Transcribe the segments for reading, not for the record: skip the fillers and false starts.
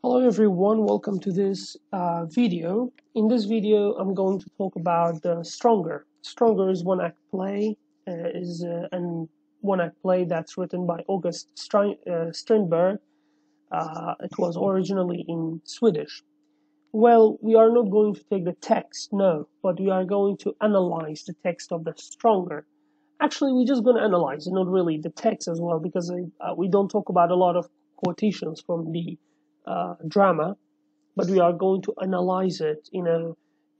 Hello everyone, welcome to this video. In this video, I'm going to talk about Stronger. Stronger is one-act play, and one-act play that's written by August Strindberg. It was originally in Swedish. Well, we are not going to take the text, no, but we are going to analyze the text of the Stronger. Actually, we're just going to analyze, not really the text as well, because we don't talk about a lot of quotations from the drama, but we are going to analyze it in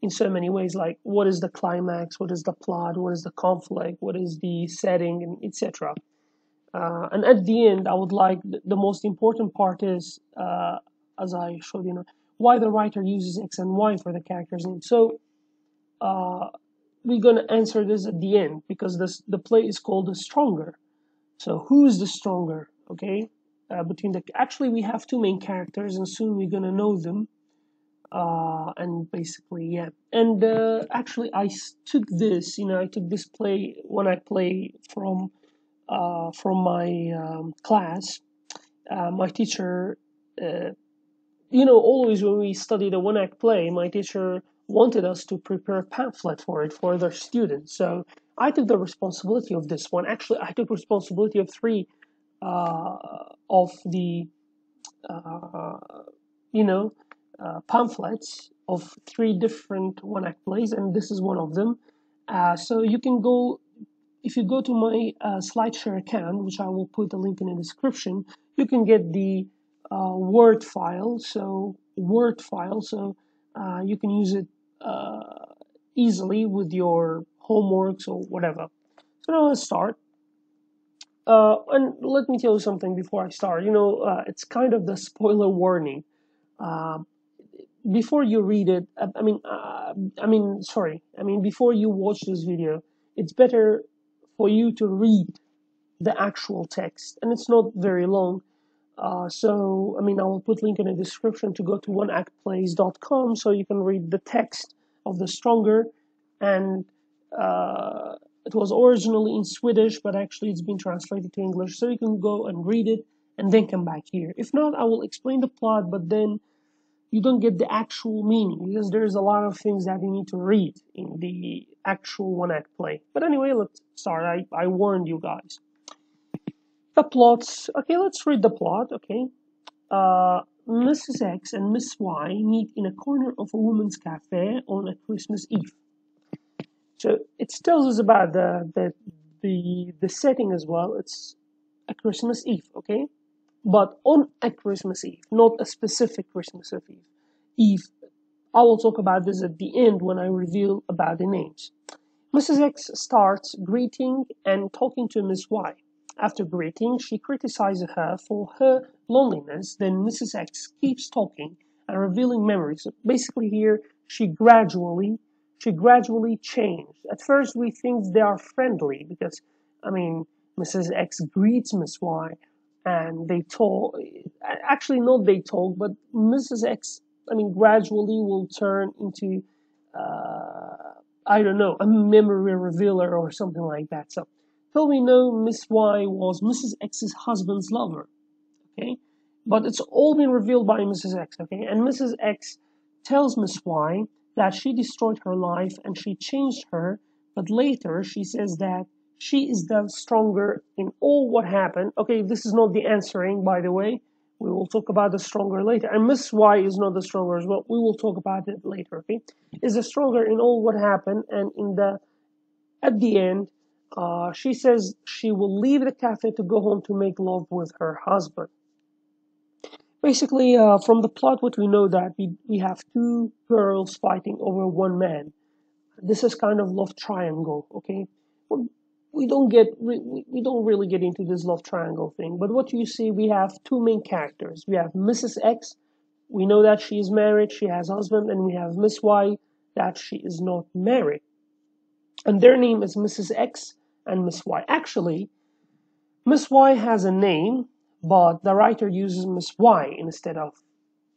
so many ways, like what is the climax, what is the plot, what is the conflict, what is the setting, and etc. And at the end, I would like the most important part is, as I showed why the writer uses X and Y for the characters' names. So uh, we're gonna answer this at the end because the play is called the Stronger. So who is the stronger? Okay, actually we have two main characters, and soon we're gonna know them. And basically, yeah. And actually, took this. I took this play when I play from my class. My teacher, always when we studied a one-act play, my teacher wanted us to prepare a pamphlet for it for their students. So I took the responsibility of this one. Actually, I took responsibility of three uh, of the uh, pamphlets of three different one-act plays, and this is one of them. So you can go, if you go to my SlideShare account, which I will put a link in the description, you can get the Word file. So you can use it easily with your homeworks or whatever. So now let's start. And let me tell you something before I start. It's kind of the spoiler warning. Um, Before you read it, before you watch this video, it's better for you to read the actual text, and it's not very long. I will put link in the description to go to oneactplays.com so you can read the text of the Stronger. And it was originally in Swedish, but actually it's been translated to English, so you can go and read it and then come back here. If not, I will explain the plot, but then you don't get the actual meaning because there's a lot of things that you need to read in the actual one-act play. But anyway, let's start. I warned you guys. The plots. Okay, let's read the plot. Okay. Mrs. X and Miss Y meet in a corner of a woman's cafe on a Christmas Eve. So it tells us about the setting as well. It's a Christmas Eve, okay? But on a Christmas Eve, not a specific Christmas Eve. I will talk about this at the end when I reveal about the names. Mrs. X starts greeting and talking to Miss Y. After greeting, she criticizes her for her loneliness. Then Mrs. X keeps talking and revealing memories. Basically here, she gradually changed. At first, we think they are friendly because, Mrs. X greets Miss Y and they talk. Actually, not they talk, but Mrs. X, gradually will turn into, I don't know, a memory revealer or something like that. So, till we know Miss Y was Mrs. X's husband's lover, okay? But it's all been revealed by Mrs. X, okay? And Mrs. X tells Miss Y that she destroyed her life and she changed her, but later she says that she is the stronger in all what happened. Okay, this is not the answering, by the way. We will talk about the stronger later. And Miss Y is not the stronger as well. We will talk about it later, okay? Is the stronger in all what happened, and at the end, she says she will leave the cafe to go home to make love with her husband. Basically, from the plot, what we know that we have two girls fighting over one man. This is kind of love triangle, okay? We don't really get into this love triangle thing. But what you see, we have two main characters. We have Mrs. X. We know that she is married, she has a husband, and we have Miss Y, that she is not married. And their name is Mrs. X and Miss Y. Actually, Miss Y has a name, but the writer uses Miss Y instead of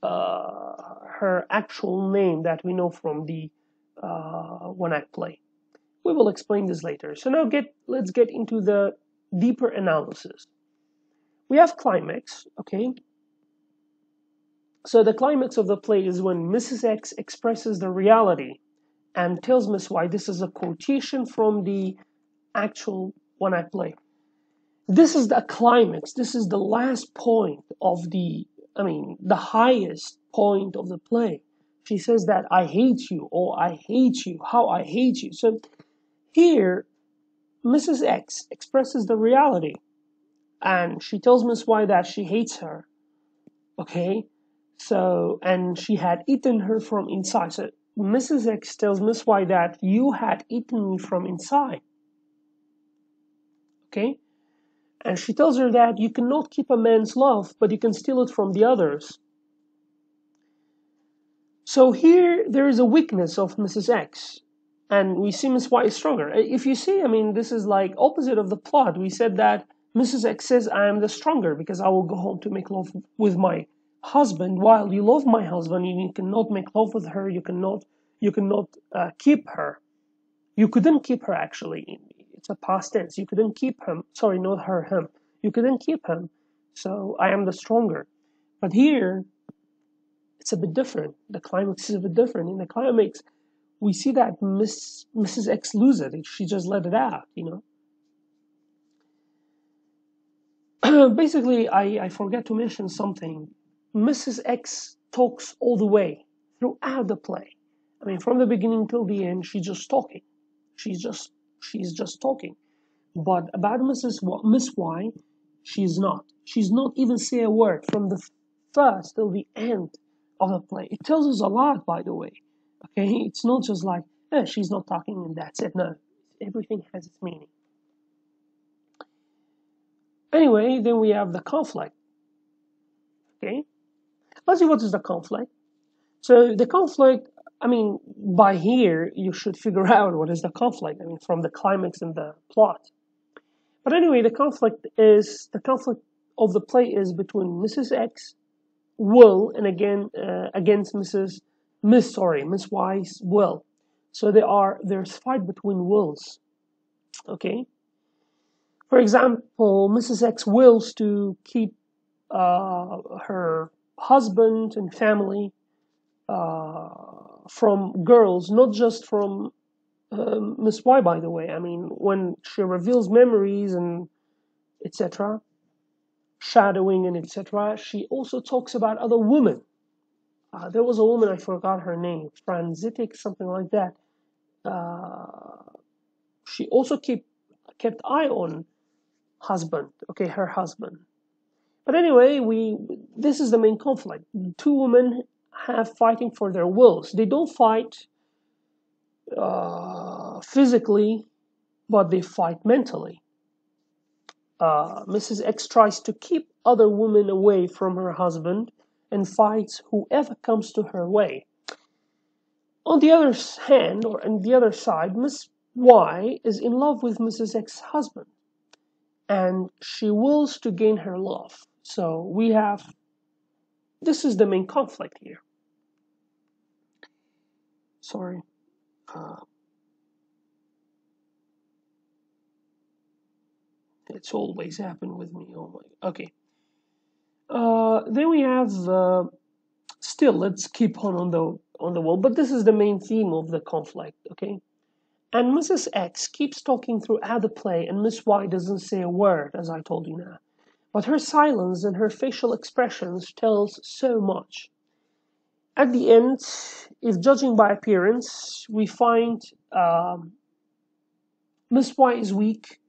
her actual name that we know from the one-act play. We will explain this later. So now let's get into the deeper analysis. We have climax, okay? So the climax of the play is when Mrs. X expresses the reality and tells Miss Y, this is a quotation from the actual one-act play. This is the climax. This is the last point of the highest point of the play. She says that I hate you, or I hate you, how I hate you. So here, Mrs. X expresses the reality, and she tells Miss Y that she hates her. Okay? So, and she had eaten her from inside. So Mrs. X tells Miss Y that you had eaten me from inside. Okay? And she tells her that you cannot keep a man's love, but you can steal it from the others. So here there is a weakness of Mrs. X, and we see Miss Y is stronger. If you see, this is like opposite of the plot. We said that Mrs. X says, I am the stronger because I will go home to make love with my husband, while you love my husband and you cannot make love with her, you cannot keep her. You couldn't keep her, actually. It's a past tense. You couldn't keep him. Sorry, not her, him. You couldn't keep him. So I am the stronger. But here, it's a bit different. The climax is a bit different. In the climax, we see that Mrs. X loses it. She just let it out, Basically, I forgot to mention something. Mrs. X talks all the way throughout the play. From the beginning till the end, she's just talking. She's just talking. But about Miss Y, she's not. She's not even say a word from the first till the end of the play. It tells us a lot, by the way. Okay, it's not just like she's not talking and that's it. No, everything has its meaning. Anyway, then we have the conflict. Okay, let's see what is the conflict. So the conflict, by here you should figure out what is the conflict. From the climax and the plot. But anyway, the conflict of the play is between Mrs. X will and again against Miss Y's will. So there's fight between wills. Okay. For example, Mrs. X wills to keep her husband and family from girls, not just from Miss Y, by the way. When she reveals memories and etc., shadowing and etc., she also talks about other women. There was a woman, I forgot her name, Franzitic, something like that. She also kept eye on her husband. But anyway, this is the main conflict. Two women have fighting for their wills. They don't fight physically, but they fight mentally. Mrs. X tries to keep other women away from her husband and fights whoever comes to her way. On the other hand, or on the other side, Miss Y is in love with Mrs. X's husband, and she wills to gain her love. So this is the main conflict here. Sorry. It's always happened with me. Oh my. Okay. Then we have still. Let's keep on the wall. But this is the main theme of the conflict. Okay. And Mrs. X keeps talking throughout the play, and Miss Y doesn't say a word, as I told you now. But her silence and her facial expressions tells so much. At the end, if judging by appearance, we find Miss Y is weak,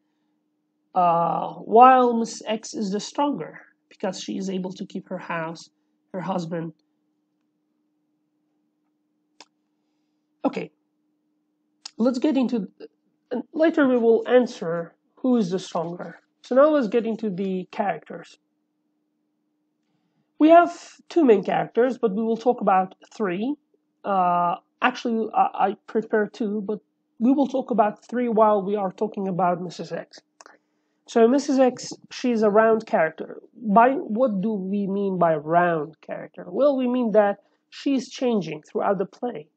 while Miss X is the stronger because she is able to keep her house, her husband. Okay, let's get into. Later we will answer who is the stronger. So now let's get into the characters. We have two main characters, but we will talk about three. Actually, I prepared two, but we will talk about three while we are talking about Mrs. X. So Mrs. X, she's a round character. What do we mean by round character? Well, we mean that she's changing throughout the play.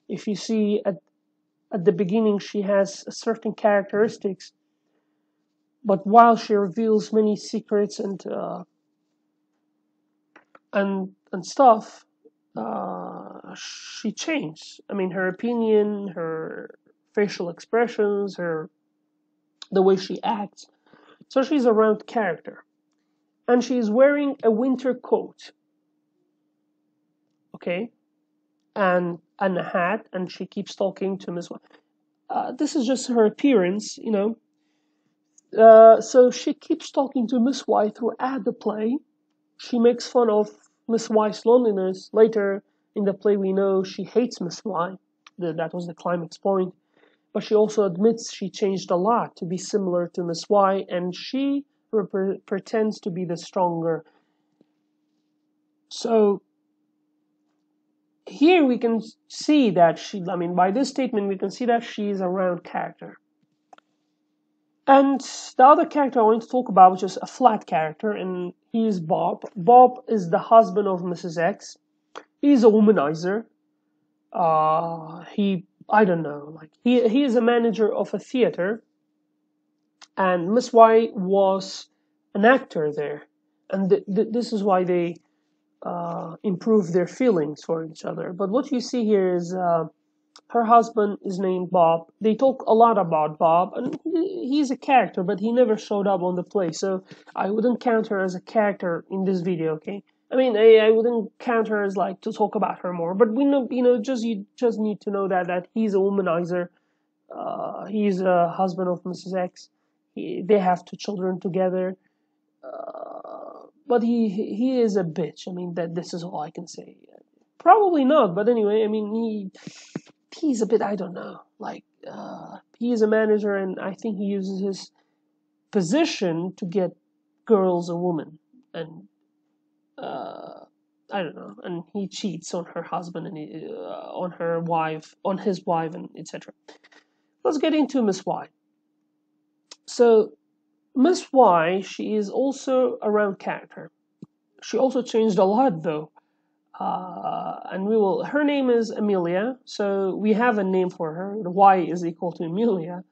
If you see at the beginning, she has certain characteristics, but while she reveals many secrets and and stuff, she changed. I mean, her opinion, her facial expressions, her the way she acts. So she's a round character, and she's wearing a winter coat, okay, and a hat, and she keeps talking to Miss. This is just her appearance, you know. So she keeps talking to Miss Y throughout the play. She makes fun of Miss Y's loneliness. Later in the play, we know she hates Miss Y. That was the climax point. But she also admits she changed a lot to be similar to Miss Y, and she pretends to be the stronger. So here we can see that I mean, by this statement, we can see that she's a round character. And the other character I want to talk about, which is a flat character, and he is Bob. Bob is the husband of Mrs. X. He's a womanizer. I don't know, like he is a manager of a theater, and Miss Y was an actor there, and this is why they improve their feelings for each other. But what you see here is her husband is named Bob. They talk a lot about Bob, and he's a character, but he never showed up on the play, so I wouldn't count her as a character in this video, okay? I mean, I wouldn't count her as like to talk about her more, but we know, you just need to know that he's a womanizer. He's a husband of Mrs. X. They have two children together. But he is a bitch. I mean, that this is all I can say. Probably not, but anyway, I mean, he's a bit, I don't know, like he is a manager, and I think he uses his position to get girls a woman, and I don't know, and he cheats on her husband and on her wife, on his wife, and etc. Let's get into Miss Y. So Miss Y, she is also a round character. She also changed a lot though. And her name is Amelia, so we have a name for her. The Y is equal to Amelia,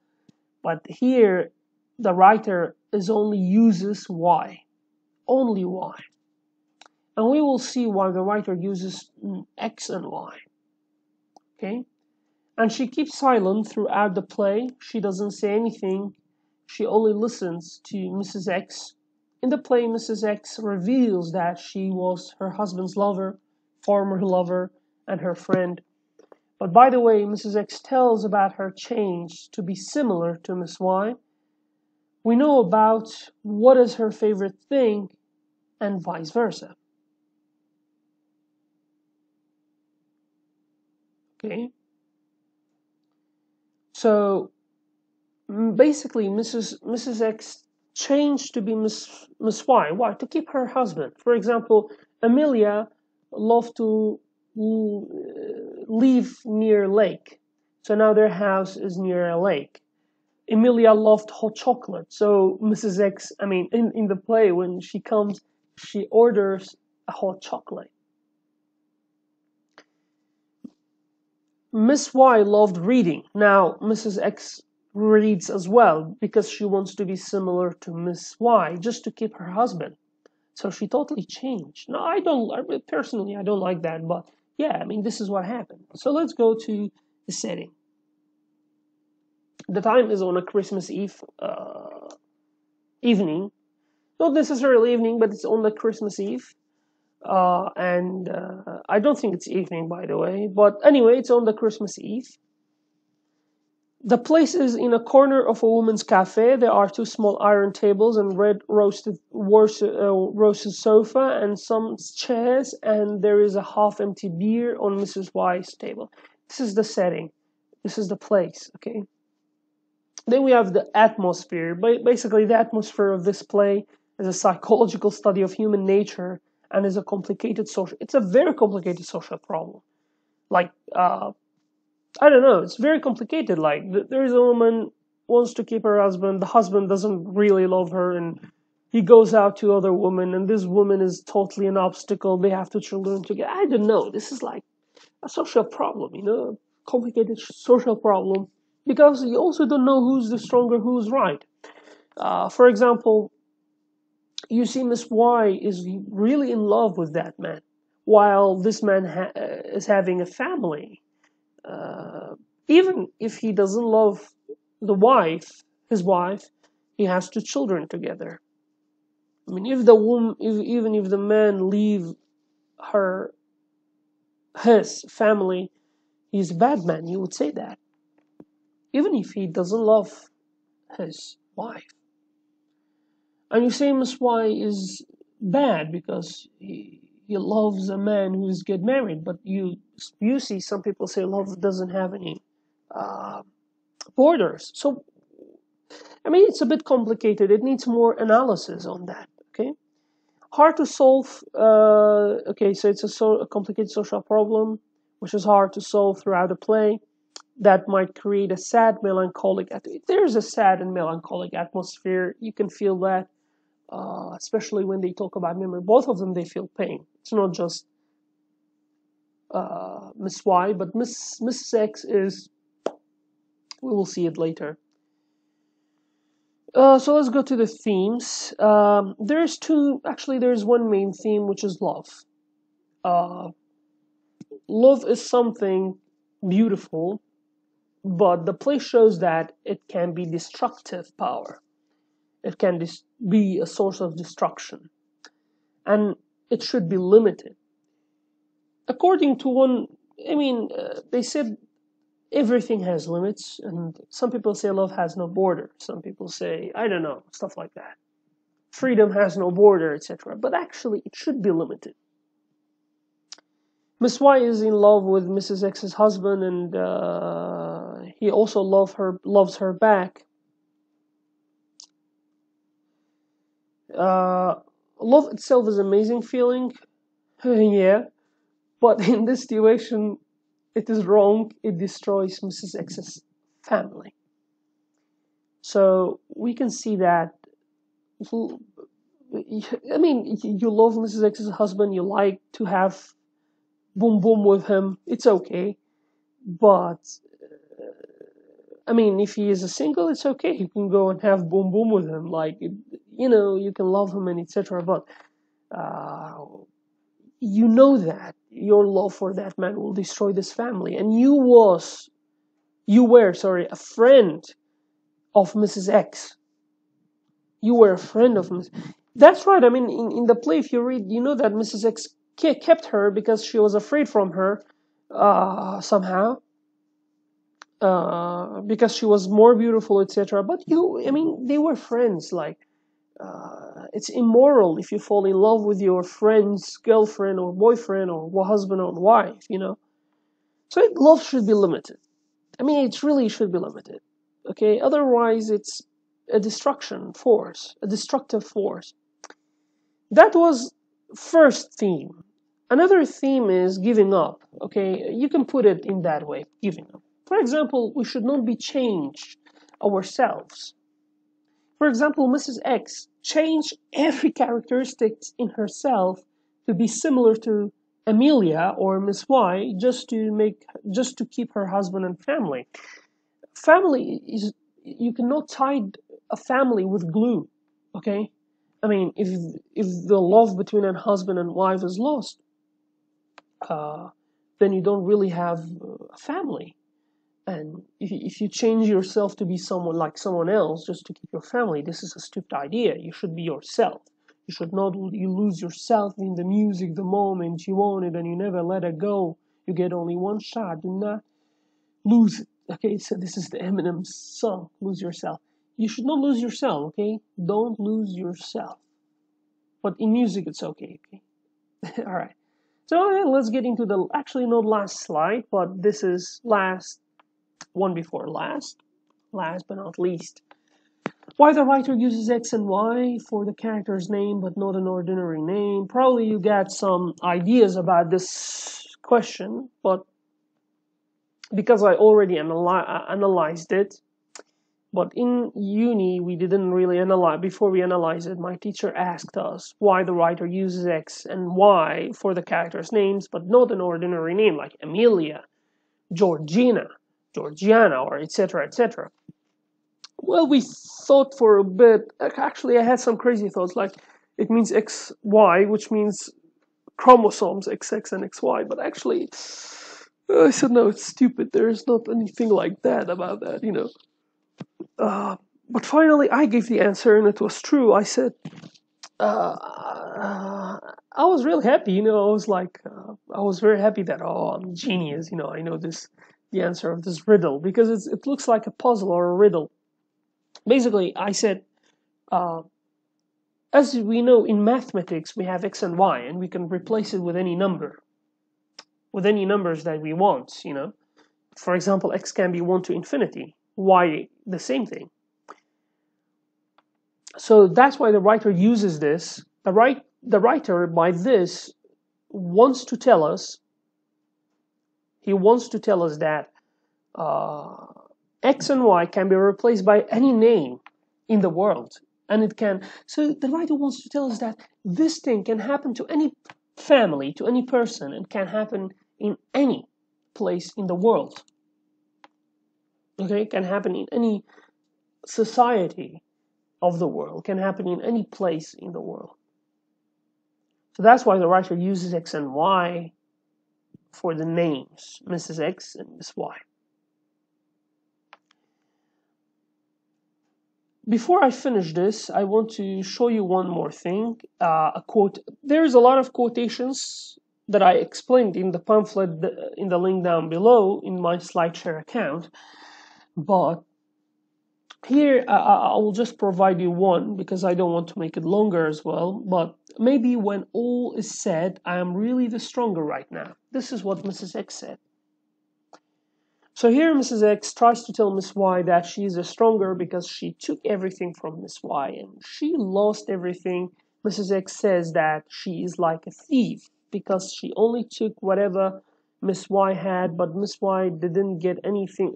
but here the writer only uses Y, only Y. And we will see why the writer uses X and Y, okay? And she keeps silent throughout the play. She doesn't say anything. She only listens to Mrs. X. In the play, Mrs. X reveals that she was her husband's lover, former lover, and her friend. But by the way, Mrs. X tells about her change to be similar to Miss Y. We know about what is her favorite thing, and vice versa. Okay? So basically, Mrs. X changed to be Miss Y. Why? To keep her husband. For example, Amelia loved to live near lake, so now their house is near a lake. Emilia loved hot chocolate, so Mrs. X, I mean, in the play, when she comes, she orders a hot chocolate. Miss Y loved reading. Now, Mrs. X reads as well because she wants to be similar to Miss Y, just to keep her husband. So she totally changed. Now, personally, I don't like that, but yeah, I mean, this is what happened. So let's go to the setting. The time is on a Christmas Eve evening. Not necessarily evening, but it's on the Christmas Eve. And I don't think it's evening, by the way. But anyway, it's on the Christmas Eve. The place is in a corner of a woman's cafe. There are two small iron tables and red roasted sofa and some chairs, and there is a half-empty beer on Mrs. Y's table. This is the setting. This is the place, okay? Then we have the atmosphere. Basically, the atmosphere of this play is a psychological study of human nature and is a complicated it's a very complicated social problem. Like, I don't know, it's very complicated. Like, there is a woman wants to keep her husband. The husband doesn't really love her, and he goes out to other women, and this woman is totally an obstacle. They have two children together. I don't know. This is like a social problem, complicated social problem, because you also don't know who's the stronger, who's right. For example, You see, Miss Y is really in love with that man, while this man is having a family. Uh, Even if he doesn't love the wife, his wife, he has two children together. I mean, if the woman, even if the man leave her, his family, he's a bad man. You would say that, even if he doesn't love his wife. And you say Miss Y is bad because he loves a man who is get married, but you see some people say love doesn't have any uh, borders. So I mean, it's a bit complicated. It needs more analysis on that. Okay, hard to solve. Okay, so it's a complicated social problem, which is hard to solve throughout the play. That might create a sad, melancholic. There's a sad and melancholic atmosphere. You can feel that, especially when they talk about memory. Both of them, they feel pain. It's not just Miss Y, but Mrs. X is. We will see it later. So let's go to the themes. There's two. Actually, there's one main theme, which is love. Uh, Love is something beautiful, but the play shows that it can be destructive power. It can be a source of destruction, and it should be limited. According to one, I mean, they said everything has limits, and some people say love has no border. Some people say, I don't know, stuff like that. Freedom has no border, etc. But actually, it should be limited. Miss Y is in love with Mrs. X's husband, and he also loves her back. Love itself is an amazing feeling, yeah, but in this situation, it is wrong. It destroys Mrs. X's family. So we can see that. I mean, you love Mrs. X's husband. You like to have boom boom with him. It's okay, but I mean, if he is a single, it's okay. You can go and have boom boom with him. Like, you can love him and etc. But uh, you know that your love for that man will destroy this family, and you were, sorry, a friend of Mrs. X. You were a friend of Mrs. That's right. I mean, in the play, if you read, you know that Mrs. X kept her because she was afraid from her somehow. Because she was more beautiful, etc. But I mean, they were friends. Like, it's immoral if you fall in love with your friend's girlfriend or boyfriend or husband or wife, So love should be limited. I mean, it really should be limited. Okay, otherwise it's a destruction force, a destructive force. That was first theme. Another theme is giving up. Okay, you can put it in that way, giving up. For example, we should not be changed ourselves. For example, Mrs. X changed every characteristic in herself to be similar to Amelia or Miss Y just to keep her husband and family. Family is, you cannot tie a family with glue, okay? I mean, if the love between a husband and wife is lost, then you don't really have a family. And if you change yourself to be someone else just to keep your family, this is a stupid idea. You should be yourself. You should not you lose yourself in the music the moment you want it and you never let it go. You get only one shot. Do not lose it. Okay, so this is the Eminem song, Lose Yourself. You should not lose yourself, okay? Don't lose yourself. But in music, it's okay, okay? All right. So let's get into actually not last slide, but this is one before last but not least. Why the writer uses X and Y for the character's name but not an ordinary name? Probably you got some ideas about this question, but because I already analyzed it, but in uni we didn't really analyze. Before we analyzed it, my teacher asked us why the writer uses X and Y for the characters' names but not an ordinary name like Amelia, Georgiana, or etc., etc. Well, we thought for a bit. Actually, I had some crazy thoughts like, it means XY, which means chromosomes XX and XY. But actually, I said no, it's stupid. There's not anything like that about that, you know. But finally, I gave the answer, and it was true. I said, I was really happy, you know. I was like, I was very happy that, oh, I'm a genius, you know. I know the answer of this riddle, because it looks like a puzzle or a riddle. Basically, I said, as we know in mathematics, we have x and y, and we can replace it with any number, with any numbers that we want, you know. For example, x can be 1 to infinity, y the same thing. So that's why the writer uses this. The writer, by this, wants to tell us, he wants to tell us that x and y can be replaced by any name in the world. And it can, so the writer wants to tell us that this thing can happen to any family, to any person, and can happen in any place in the world. Okay, it can happen in any society of the world, can happen in any place in the world. So that's why the writer uses x and y for the names, Mrs. X and Miss Y. Before I finish this, I want to show you one more thing, a quote. There's a lot of quotations that I explained in the pamphlet, in the link down below, in my SlideShare account, but here I will just provide you one, because I don't want to make it longer as well. But maybe when all is said, I am really the stronger right now. This is what Mrs. X said. So here Mrs. X tries to tell Miss Y that she is the stronger because she took everything from Miss Y and she lost everything. Mrs. X says that she is like a thief because she only took whatever Miss Y had, but Miss Y didn't get anything.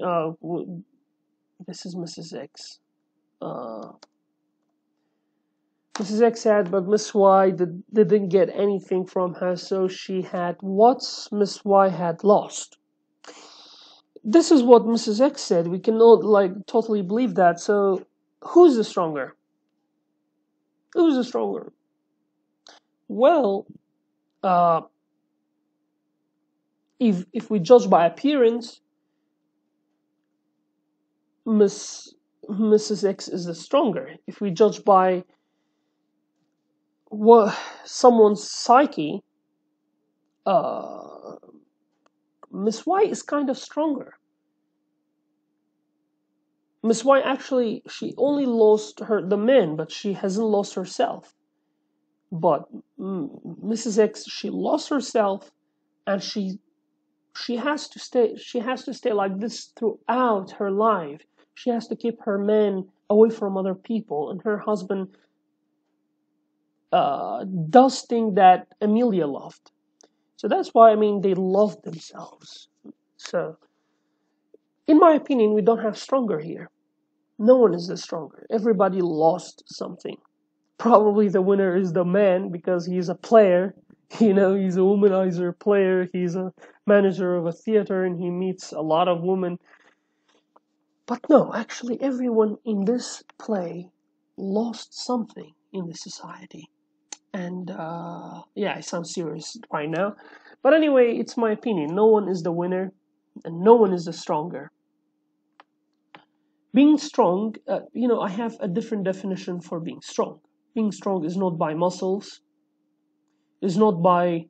This is Mrs. X. Mrs. X said, but Miss Y didn't get anything from her, so she had what Miss Y had lost. This is what Mrs. X said. We cannot totally believe that. So, who's the stronger? Who's the stronger? Well, if we judge by appearance, Mrs. X is the stronger. If we judge by someone's psyche, Miss Y is kind of stronger. Miss Y actually, she only lost the men, but she hasn't lost herself. But Mrs. X, she lost herself, and she has to stay. She has to stay like this throughout her life. She has to keep her men away from other people, and her husband does things that Amelia loved. So that's why, they love themselves. So, in my opinion, we don't have stronger here. No one is the stronger. Everybody lost something. Probably the winner is the man because he's a player. You know, he's a womanizer player. He's a manager of a theater and he meets a lot of women. But no, actually, everyone in this play lost something in the society. And yeah, I sound serious right now. But anyway, it's my opinion. No one is the winner and no one is the stronger. Being strong, I have a different definition for being strong. Being strong is not by muscles, is not by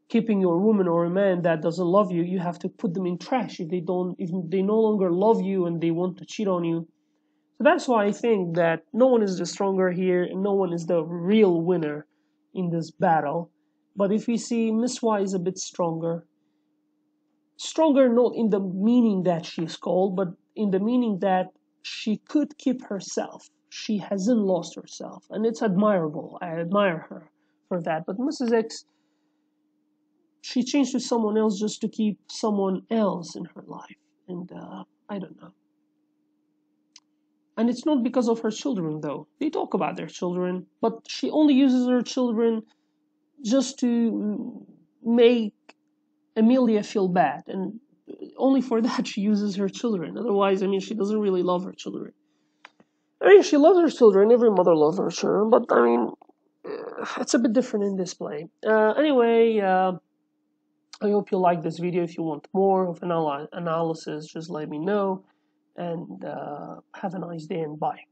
keeping your woman or a man that doesn't love you. You have to put them in trash if they no longer love you and they want to cheat on you. So that's why I think that no one is the stronger here and no one is the real winner in this battle. But if we see Miss Y is a bit stronger not in the meaning that she is called, but in the meaning that she could keep herself. She hasn't lost herself, and it's admirable. I admire her for that. But Mrs. X, she changed to someone else just to keep someone else in her life, and I don't know. And it's not because of her children, though. They talk about their children, but she only uses her children just to make Amelia feel bad, and only for that she uses her children. Otherwise, she doesn't really love her children. She loves her children. Every mother loves her children, but it's a bit different in display. Anyway, I hope you like this video. If you want more of analysis, just let me know. And have a nice day and bye.